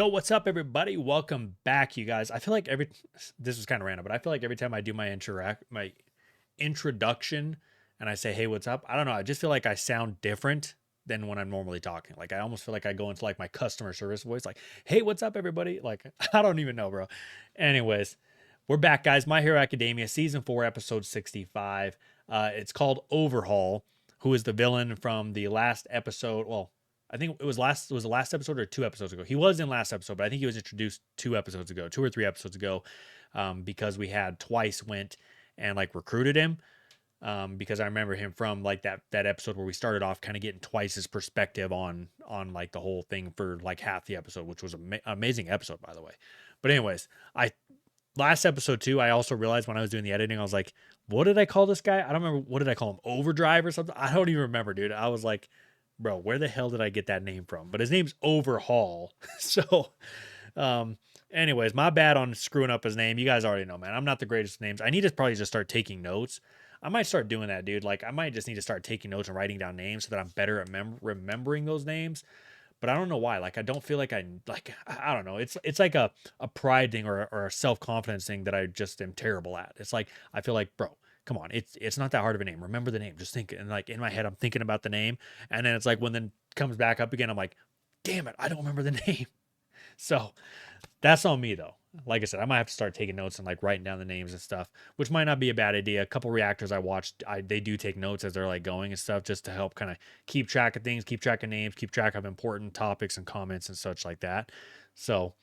Yo, what's up, everybody? Welcome back, you guys. I feel like this is kind of random, but I feel like every time I do my introduction and I say, "Hey, what's up?" I don't know. I just feel like I sound different than when I'm normally talking. Like I almost feel like I go into like my customer service voice, like, "Hey, what's up, everybody?" Like I don't even know, bro. Anyways, we're back, guys. My Hero Academia, season 4, episode 65. It's called Overhaul. Who is the villain from the last episode? Well, I think it was the last episode or 2 episodes ago. He was in last episode, but I think he was introduced 2 episodes ago, 2 or 3 episodes ago, because we had Twice went and like recruited him. Because I remember him from like that episode where we started off kind of getting Twice's perspective on like the whole thing for like half the episode, which was an amazing episode, by the way. But anyways, I last episode too, I also realized when I was doing the editing, I was like, what did I call this guy? I don't remember. What did I call him? Overdrive or something? I don't even remember, dude. I was like, bro, where the hell did I get that name from? But his name's Overhaul. So, um, anyways, my bad on screwing up his name. You guys already know, man. I'm not the greatest with names. I need to probably just start taking notes. I might start doing that, dude. Like, I might just need to start taking notes and writing down names so that I'm better at remembering those names. But I don't know why. Like, I don't feel like I don't know. It's like a pride thing or a self confidence thing that I just am terrible at. It's like I feel like, bro, come on, it's not that hard of a name. Remember the name. Just think. And like in my head, I'm thinking about the name, and then it's like when then comes back up again, I'm like, damn it, I don't remember the name. So that's on me though. Like I said, I might have to start taking notes and like writing down the names and stuff, which might not be a bad idea. A couple reactors I watched, they do take notes as they're like going and stuff, just to help kind of keep track of things, keep track of names, keep track of important topics and comments and such like that. So,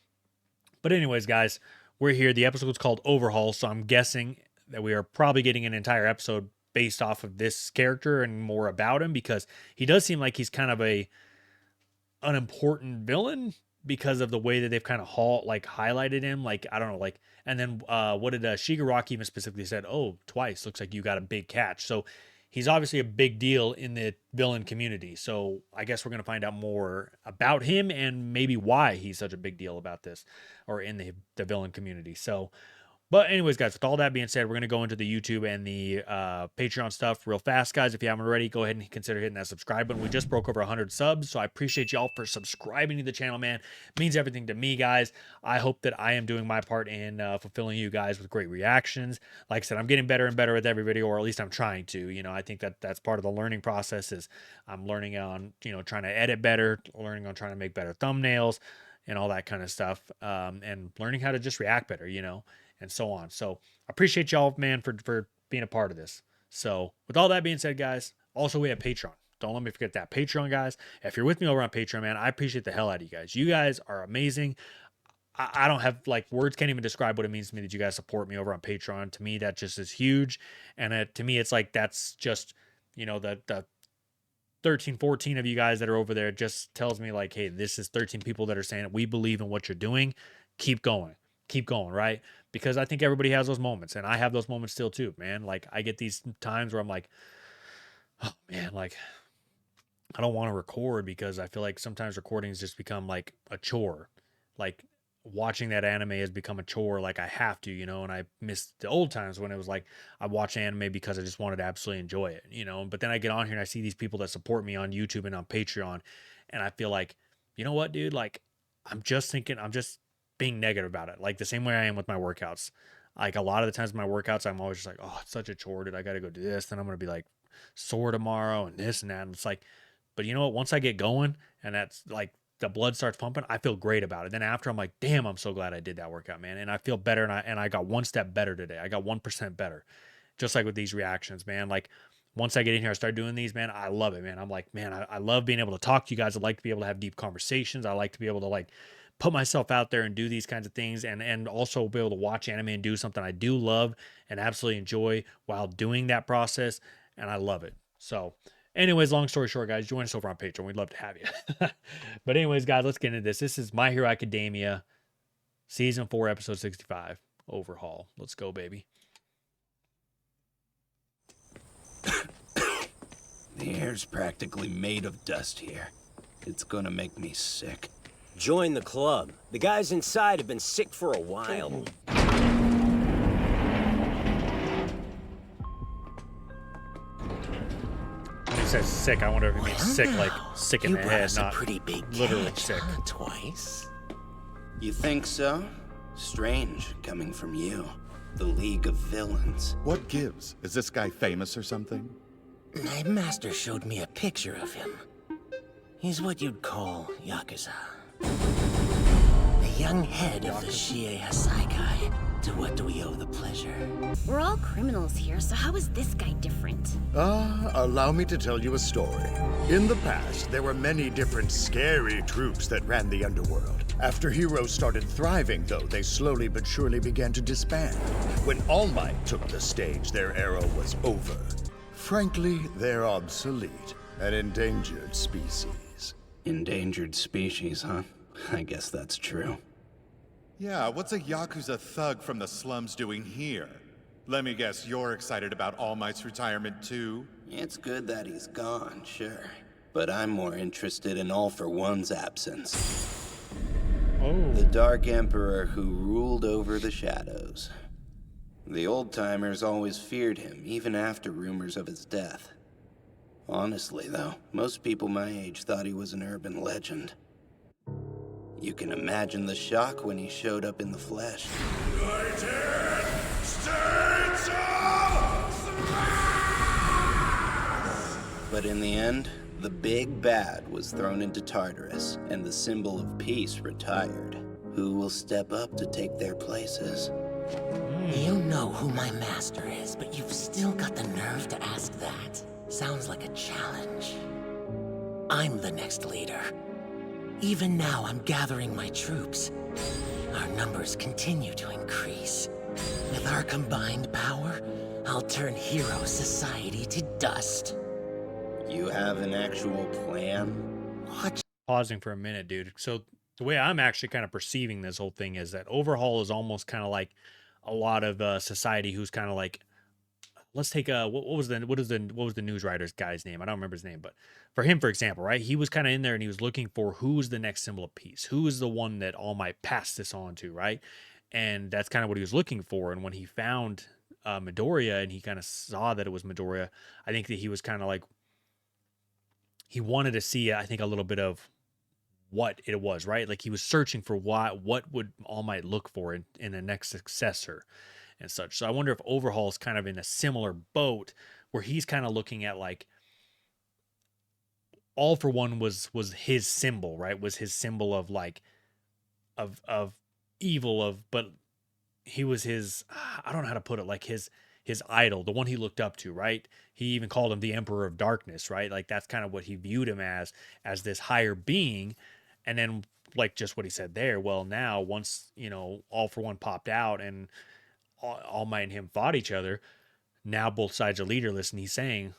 but anyways, guys, we're here. The episode is called Overhaul, so I'm guessing that we are probably getting an entire episode based off of this character and more about him because he does seem like he's kind of a unimportant villain because of the way that they've kind of highlighted him. Like I don't know, like and then what did Shigaraki even specifically said? Oh, Twice looks like you got a big catch. So he's obviously a big deal in the villain community. So I guess we're gonna find out more about him and maybe why he's such a big deal about this or in the villain community. So but anyways, guys, with all that being said, we're going to go into the YouTube and the Patreon stuff real fast, guys. If you haven't already, go ahead and consider hitting that subscribe button. We just broke over 100 subs, so I appreciate y'all for subscribing to the channel, man. It means everything to me, guys. I hope that I am doing my part in fulfilling you guys with great reactions. Like I said, I'm getting better and better with every video, or at least I'm trying to. You know, I think that that's part of the learning process is I'm learning on, trying to edit better, learning on trying to make better thumbnails and all that kind of stuff, and learning how to just react better, and so on. So I appreciate y'all, man, for being a part of this. So with all that being said, guys, also we have Patreon. Don't let me forget that. Patreon, guys. If you're with me over on Patreon, man, I appreciate the hell out of you guys. You guys are amazing. I don't have like words, can't even describe what it means to me that you guys support me over on Patreon. To me, that just is huge. And to me, it's like that's just, the 13, 14 of you guys that are over there just tells me like, hey, this is 13 people that are saying we believe in what you're doing. Keep going, right? Because I think everybody has those moments, and I have those moments still too, man. Like I get these times where I'm like, oh man, like I don't want to record because I feel like sometimes recordings just become like a chore. Like watching that anime has become a chore. Like I have to, and I miss the old times when it was like I watch anime because I just wanted to absolutely enjoy it, But then I get on here and I see these people that support me on YouTube and on Patreon, and I feel like, you know what, dude? Like I'm just being negative about it. Like the same way I am with my workouts. Like a lot of the times my workouts, I'm always just like, oh, it's such a chore, dude. I got to go do this. Then I'm going to be like sore tomorrow and this and that. And it's like, but you know what? Once I get going and that's like the blood starts pumping, I feel great about it. Then after I'm like, damn, I'm so glad I did that workout, man. And I feel better. And I got one step better today. I got 1% better. Just like with these reactions, man. Like once I get in here, I start doing these, man. I love it, man. I'm like, man, I love being able to talk to you guys. I like to be able to have deep conversations. I like to be able to like put myself out there and do these kinds of things and also be able to watch anime and do something I do love and absolutely enjoy while doing that process. And I love it. So anyways, long story short, guys, join us over on Patreon. We'd love to have you. But anyways, guys, let's get into this. This is My Hero Academia, season 4, episode 65, Overhaul. Let's go, baby. The air's practically made of dust here. It's gonna make me sick. Join the club. The guys inside have been sick for a while. When he says sick, I wonder if he means sick, like sick in the head, not pretty big literally catch, sick. Huh, Twice. You think so? Strange coming from you. The League of Villains. What gives? Is this guy famous or something? My master showed me a picture of him. He's what you'd call Yakuza. The young head of the Shie Hasaikai. To what do we owe the pleasure? We're all criminals here, so how is this guy different? Allow me to tell you a story. In the past, there were many different scary troops that ran the underworld. After heroes started thriving, though, they slowly but surely began to disband. When All Might took the stage, their era was over. Frankly, they're obsolete, an endangered species. Endangered species, huh? I guess that's true. Yeah, what's a Yakuza thug from the slums doing here? Let me guess, you're excited about All Might's retirement too? It's good that he's gone, sure. But I'm more interested in All for One's absence. Oh. The Dark Emperor who ruled over the shadows. The old-timers always feared him, even after rumors of his death. Honestly, though, most people my age thought he was an urban legend. You can imagine the shock when he showed up in the flesh. But in the end, the big bad was thrown into Tartarus, and the symbol of peace retired. Who will step up to take their places? You know who my master is, but you've still got the nerve to ask that. Sounds like a challenge. I'm the next leader. Even now, I'm gathering my troops. Our numbers continue to increase. With our combined power, I'll turn hero society to dust. You have an actual plan? Watch. Pausing for a minute, dude. So the way I'm actually kind of perceiving this whole thing is that Overhaul is almost kind of like a lot of society who's kind of like, let's take what was the news writer's guy's name? I don't remember his name, but for him, for example, right? He was kind of in there and he was looking for who's the next symbol of peace, who is the one that All Might pass this on to, right? And that's kind of what he was looking for. And when he found Midoriya and he kind of saw that it was Midoriya, I think that he was kind of like, he wanted to see, I think, a little bit of what it was, right? Like he was searching for what would All Might look for in the next successor and such. So I wonder if Overhaul is kind of in a similar boat where he's kind of looking at like All for One was his symbol, right? Was his symbol of like of evil, but he was his, I don't know how to put it, like his idol, the one he looked up to, right? He even called him the Emperor of Darkness, right? Like that's kind of what he viewed him as this higher being. And then like just what he said there, well, now once, All for One popped out and All Might and him fought each other, now both sides are leaderless, and he's saying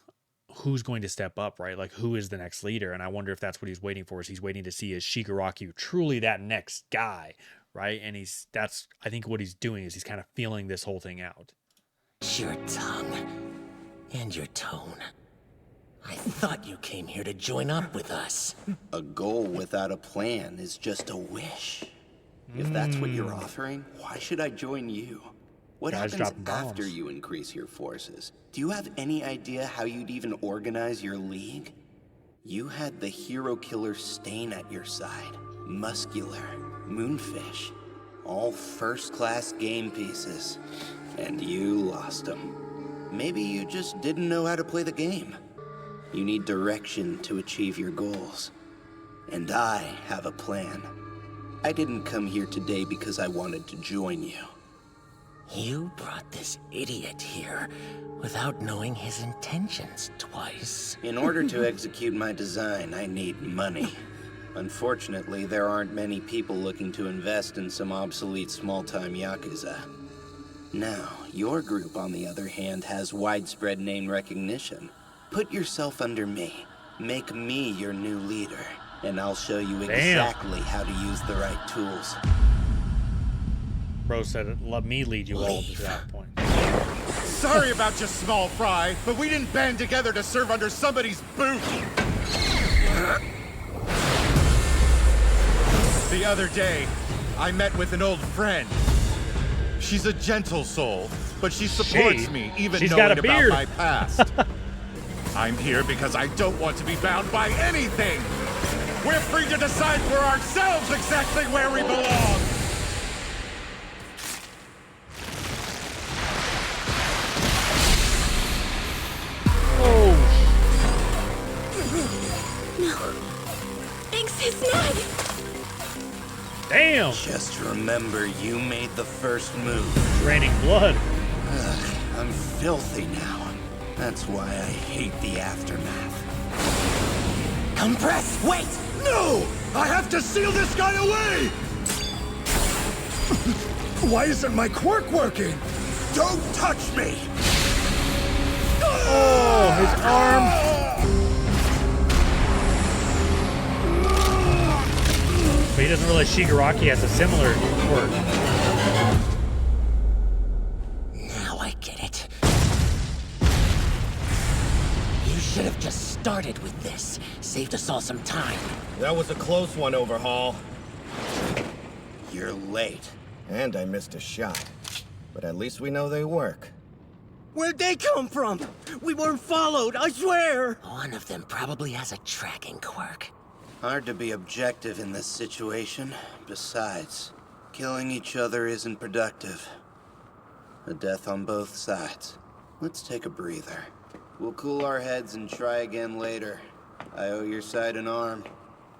who's going to step up, right? Like who is the next leader? And I wonder if that's what he's waiting for, is he's waiting to see is Shigaraki truly that next guy, right? And that's I think what he's doing is he's kind of feeling this whole thing out. Your tongue and your tone. I thought you came here to join up with us. A goal without a plan is just a wish. If that's what you're offering, why should I join you? What Guys happens dropping bombs. after you increase your forces? Do you have any idea how you'd even organize your league? You had the hero killer Stain at your side. Muscular, Moonfish, all first-class game pieces. And you lost them. Maybe you just didn't know how to play the game. You need direction to achieve your goals. And I have a plan. I didn't come here today because I wanted to join you. You brought this idiot here without knowing his intentions twice. In order to execute my design, I need money. Unfortunately, there aren't many people looking to invest in some obsolete small-time Yakuza. Now, your group, on the other hand, has widespread name recognition. Put yourself under me. Make me your new leader, and I'll show you exactly how to use the right tools. Bro said, let me lead you all to that point. Sorry about your small fry, but we didn't band together to serve under somebody's boot. The other day, I met with an old friend. She's a gentle soul, but she supports me even She's knowing got a about beard. my past. I'm here because I don't want to be bound by anything. We're free to decide for ourselves exactly where we belong. Damn! Just remember, you made the first move. Draining blood. Ugh, I'm filthy now. That's why I hate the aftermath. Compress! Wait! No! I have to seal this guy away! Why isn't my quirk working? Don't touch me! Oh, his arm. But he doesn't realize Shigaraki has a similar quirk. Now I get it. You should have just started with this. Saved us all some time. That was a close one, Overhaul. You're late. And I missed a shot. But at least we know they work. Where'd they come from? We weren't followed, I swear! One of them probably has a tracking quirk. Hard to be objective in this situation. Besides, killing each other isn't productive. A death on both sides. Let's take a breather. We'll cool our heads and try again later. I owe your side an arm.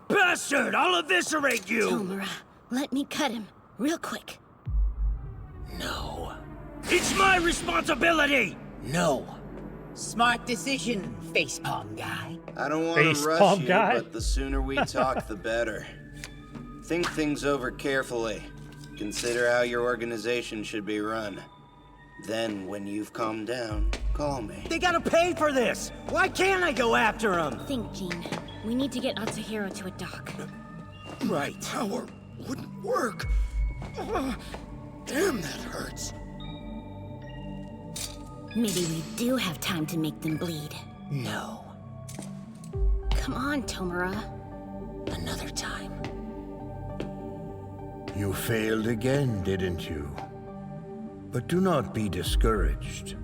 Bastard! I'll eviscerate you! Tomura, let me cut him. Real quick. No. It's my responsibility! No. Smart decision, facepalm guy. I don't want to rush Facepalm you, guy. but the sooner we talk, the better. Think things over carefully. Consider how your organization should be run. Then, when you've calmed down, call me. They gotta pay for this! Why can't I go after them? Think, Gene. We need to get Atsuhiro to a dock. Right. Power wouldn't work. Damn, that hurts. Maybe we do have time to make them bleed. No. Come on, Tomura. Another time. You failed again, didn't you? But do not be discouraged.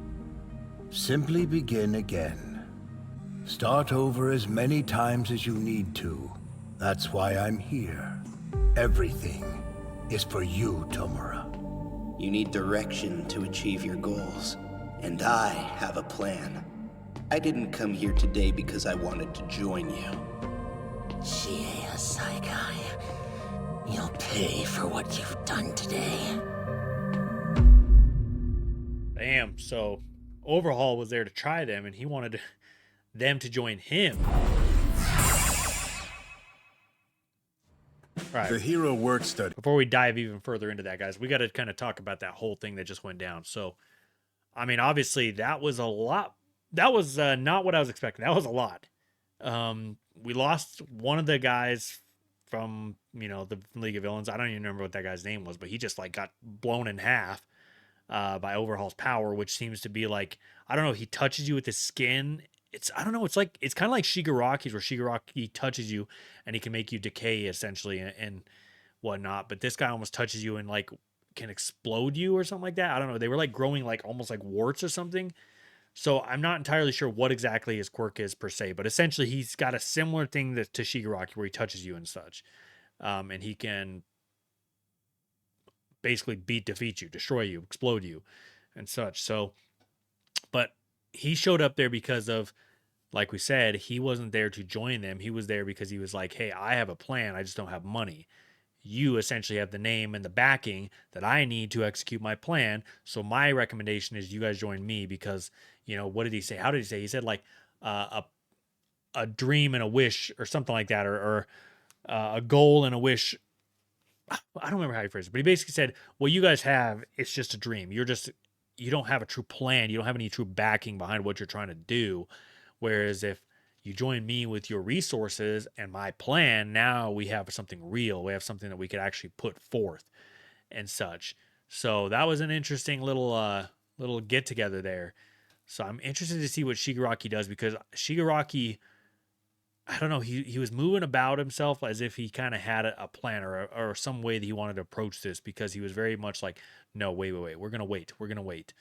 Simply begin again. Start over as many times as you need to. That's why I'm here. Everything is for you, Tomura. You need direction to achieve your goals. And I have a plan. I didn't come here today because I wanted to join you. Chie Saikai. You'll pay for what you've done today. Damn. So Overhaul was there to try them, and he wanted them to join him. All right. The hero work study. Before we dive even further into that, guys, we got to kind of talk about that whole thing that just went down. So, I mean, obviously, that was a lot. That was not what I was expecting. That was a lot. We lost one of the guys from, the League of Villains. I don't even remember what that guy's name was, but he just, got blown in half by Overhaul's power, which seems to be I don't know, he touches you with his skin. It's kind of like Shigaraki's, where Shigaraki touches you and he can make you decay, essentially, and whatnot. But this guy almost touches you and, can explode you or something like that. I don't know. They were growing almost like warts or something. So I'm not entirely sure what exactly his quirk is per se, but essentially he's got a similar thing to Shigaraki where he touches you and such. And he can basically defeat you, destroy you, explode you and such. So, but he showed up there because of, like we said, he wasn't there to join them. He was there because he was like, hey, I have a plan. I just don't have money. You essentially have the name and the backing that I need to execute my plan. So my recommendation is you guys join me because, what did he say? How did he say? He said a dream and a wish or something like that, or a goal and a wish. I don't remember how he phrased it, but he basically said, what you guys have, it's just a dream. You don't have a true plan. You don't have any true backing behind what you're trying to do. Whereas if you join me with your resources and my plan, now we have something real. We have something that we could actually put forth and such. So that was an interesting little get together there. So I'm interested to see what Shigaraki does, because Shigaraki, I don't know, he was moving about himself as if he kind of had a plan or some way that he wanted to approach this, because he was very much like, no, wait, we're going to wait.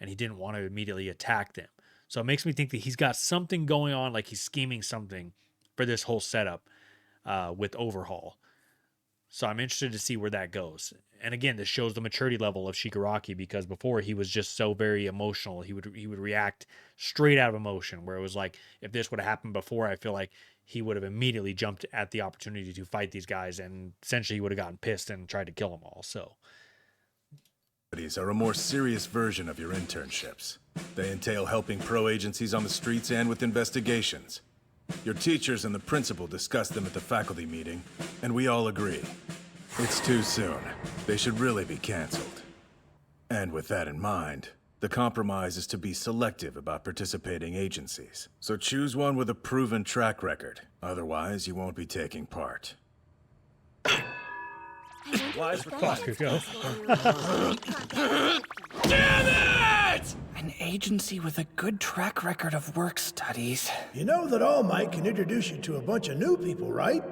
And he didn't want to immediately attack them. So it makes me think that he's got something going on, like he's scheming something for this whole setup with Overhaul. So I'm interested to see where that goes. And again, this shows the maturity level of Shigaraki, because before he was just so very emotional. He would react straight out of emotion, where it was like, if this would have happened before, I feel like he would have immediately jumped at the opportunity to fight these guys, and essentially he would have gotten pissed and tried to kill them all. So These are a more serious version of your internships. They entail helping pro agencies on the streets and with investigations. Your teachers and the principal discussed them at the faculty meeting, and we all agree. It's too soon. They should really be canceled. And with that in mind, the compromise is to be selective about participating agencies. So choose one with a proven track record. Otherwise, you won't be taking part. where's Bakugo? Damn it! An agency with a good track record of work studies. You know that All Might can introduce you to a bunch of new people, right?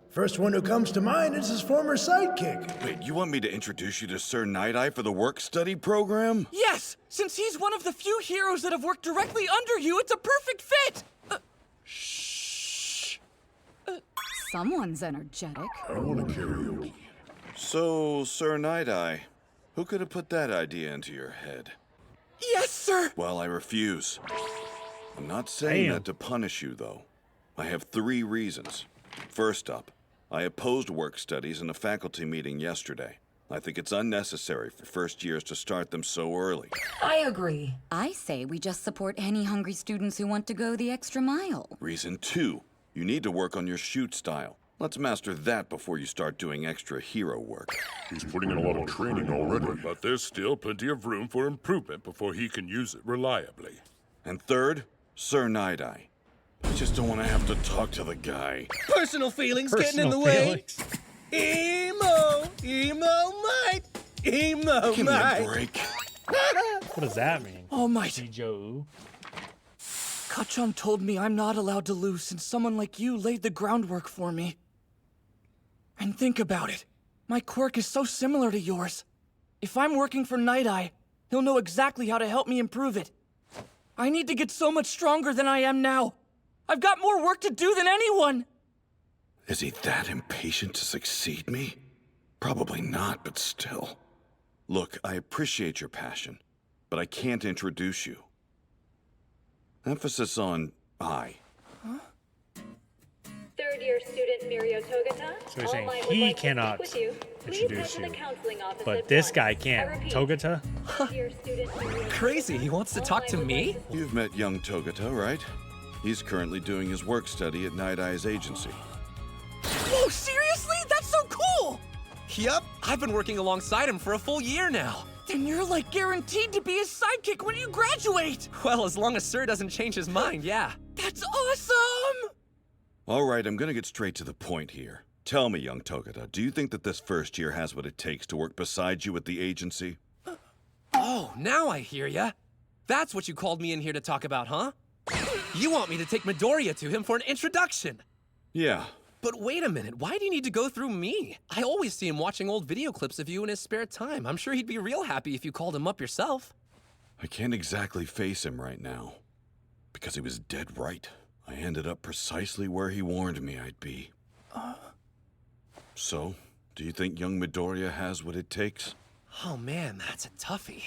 First one who comes to mind is his former sidekick. Wait, you want me to introduce you to Sir Night-Eye for the work study program? Yes! Since he's one of the few heroes that have worked directly under you, it's a perfect fit! Shh. Someone's energetic. I want a karaoke. So, Sir Night-Eye, who could have put that idea into your head? Yes, sir! Well, I refuse. I'm not saying Damn. that to punish you, though. I have 3 reasons. First up, I opposed work studies in a faculty meeting yesterday. I think it's unnecessary for first years to start them so early. I agree. I say we just support any hungry students who want to go the extra mile. Reason 2, you need to work on your shoot style. Let's master that before you start doing extra hero work. He's putting in a lot of training already. But there's still plenty of room for improvement before he can use it reliably. And third, Sir Night-Eye. I just don't want to have to talk to the guy. Personal feelings getting in the way. Emo! Emo might! Emo Give me a break. What does that mean? All Might. Jijo. Kachung told me I'm not allowed to lose since someone like you laid the groundwork for me. And think about it. My quirk is so similar to yours. If I'm working for Night-Eye, he'll know exactly how to help me improve it. I need to get so much stronger than I am now. I've got more work to do than anyone. Is he that impatient to succeed me? Probably not, but still. Look, I appreciate your passion, but I can't introduce you. Emphasis on I. Third-year student Mirio Togata. So he's saying he cannot introduce you, but this guy can. Togata? Crazy, he wants to talk to me? You've met young Togata, right? He's currently doing his work study at Night-Eye's agency. Whoa, seriously? That's so cool! Yup, I've been working alongside him for a full year now. Then you're like guaranteed to be his sidekick when you graduate! Well, as long as Sir doesn't change his mind, yeah. That's awesome! All right, I'm gonna get straight to the point here. Tell me, young Togata, do you think that this first year has what it takes to work beside you at the agency? Oh, now I hear ya. That's what you called me in here to talk about, huh? You want me to take Midoriya to him for an introduction. Yeah. But wait a minute, why do you need to go through me? I always see him watching old video clips of you in his spare time. I'm sure he'd be real happy if you called him up yourself. I can't exactly face him right now. Because he was dead right. I ended up precisely where he warned me I'd be. So, do you think young Midoriya has what it takes? Oh man, that's a toughie.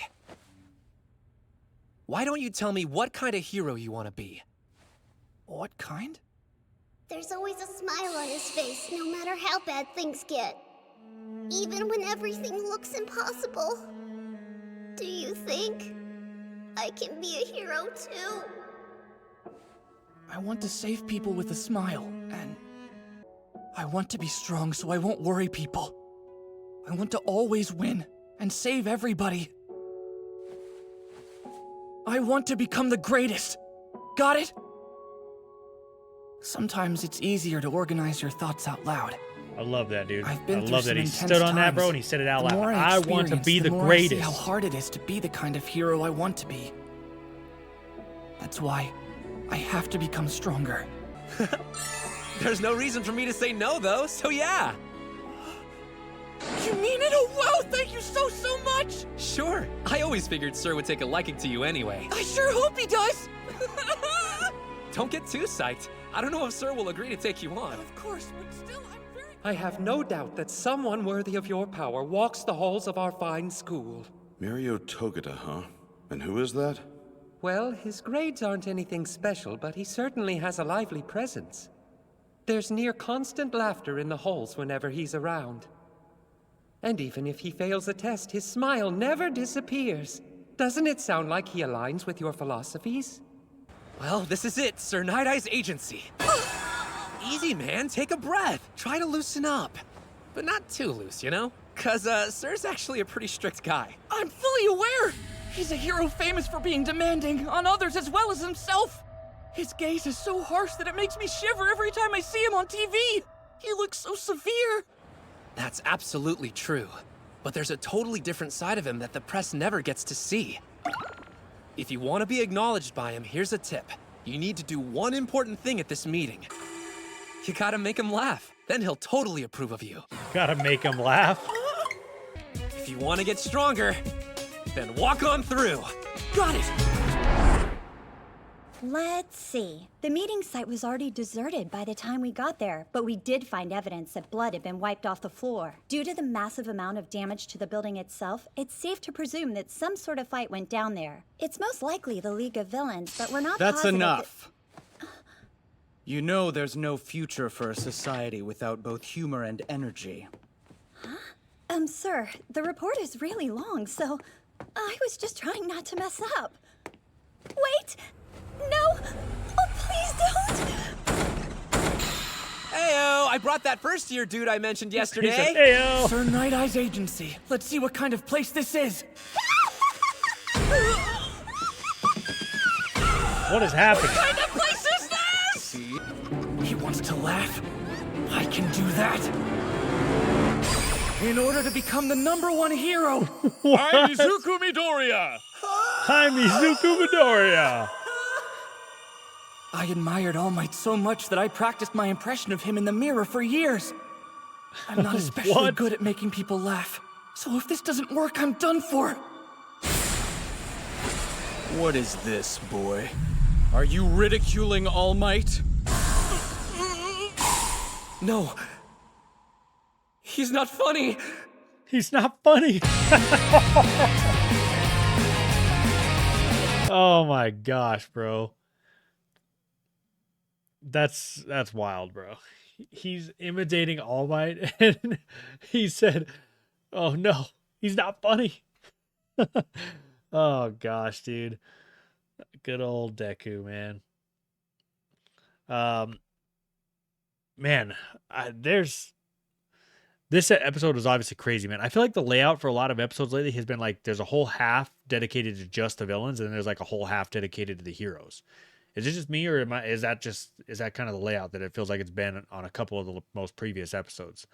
Why don't you tell me what kind of hero you want to be? What kind? There's always a smile on his face, no matter how bad things get. Even when everything looks impossible. Do you think I can be a hero too? I want to save people with a smile, and I want to be strong so I won't worry people. I want to always win and save everybody. I want to become the greatest. Got it? Sometimes it's easier to organize your thoughts out loud. I love that, dude. I've been I through love that some he intense stood on that, times. bro, and he said it out The loud. more I want to experience, be the more I see greatest. how hard it is to be the kind of hero I want to be. That's why I have to become stronger. There's no reason for me to say no, though, so yeah. You mean it? Oh, wow, thank you so much! Sure. I always figured Sir would take a liking to you anyway. I sure hope he does! Don't get too psyched. I don't know if Sir will agree to take you on. Of course, but still, I'm very... I have no doubt that someone worthy of your power walks the halls of our fine school. Mirio Togata, huh? And who is that? Well, his grades aren't anything special, but he certainly has a lively presence. There's near constant laughter in the halls whenever he's around. And even if he fails a test, his smile never disappears. Doesn't it sound like he aligns with your philosophies? Well, this is it, Sir Night-Eye's agency. Easy, man. Take a breath. Try to loosen up. But not too loose, you know? Cause, Sir's actually a pretty strict guy. I'm fully aware! He's a hero famous for being demanding on others as well as himself. His gaze is so harsh that it makes me shiver every time I see him on TV. He looks so severe. That's absolutely true. But there's a totally different side of him that the press never gets to see. If you want to be acknowledged by him, here's a tip. You need to do one important thing at this meeting. You gotta make him laugh. Then he'll totally approve of you. Gotta make him laugh. If you want to get stronger, then walk on through. Got it! Let's see. The meeting site was already deserted by the time we got there, but we did find evidence that blood had been wiped off the floor. Due to the massive amount of damage to the building itself, it's safe to presume that some sort of fight went down there. It's most likely the League of Villains, but we're not That's positive enough. You know there's no future for a society without both humor and energy. Sir, the report is really long, so I was just trying not to mess up. Wait! No! Oh, please don't! Heyo! I brought that first-year dude I mentioned yesterday. He said, heyo! Sir Night-Eye's agency. Let's see what kind of place this is. What is happening? What kind of place is this? He wants to laugh. I can do that. In order to become the #1 hero. I'm Izuku Midoriya! I'm Izuku Midoriya! I admired All Might so much that I practiced my impression of him in the mirror for years. I'm not especially good at making people laugh. So if this doesn't work, I'm done for. What is this, boy? Are you ridiculing All Might? No. He's not funny. He's not funny. Oh my gosh, bro. That's wild, bro. He's imitating All Might, and he said, "Oh no, he's not funny." Oh gosh, dude. Good old Deku, man. Man, this episode was obviously crazy, man. I feel like the layout for a lot of episodes lately has been like there's a whole half dedicated to just the villains, and then there's like a whole half dedicated to the heroes. Is it just me, or is that kind of the layout that it feels like it's been on a couple of the most previous episodes?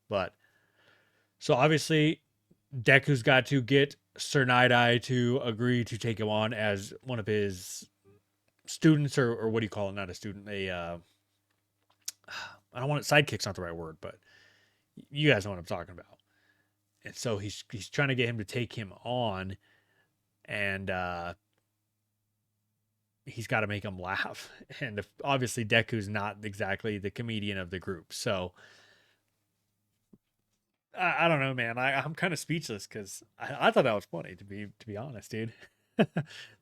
But so obviously, Deku's got to get Sir Night-Eye to agree to take him on as one of his students, or what do you call it? Not a student, I don't want sidekick's not the right word, but you guys know what I'm talking about. And so he's trying to get him to take him on, and he's got to make him laugh. And obviously Deku's not exactly the comedian of the group. So I don't know, man. I'm kind of speechless because I thought that was funny, to be honest, dude.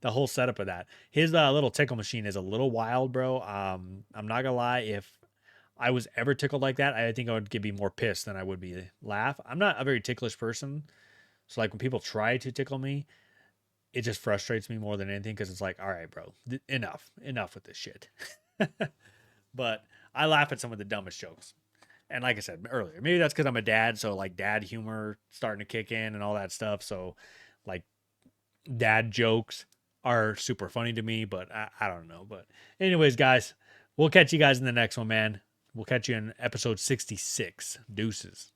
The whole setup of that. His little tickle machine is a little wild, bro. I'm not gonna lie. If I was ever tickled like that, I think I would be more pissed than I would be laugh. I'm not a very ticklish person. So like when people try to tickle me, it just frustrates me more than anything because it's like, all right, bro, enough with this shit. But I laugh at some of the dumbest jokes. And like I said earlier, maybe that's because I'm a dad. So like dad humor starting to kick in and all that stuff. So like dad jokes are super funny to me, but I don't know. But anyways, guys, we'll catch you guys in the next one, man. We'll catch you in episode 66. Deuces.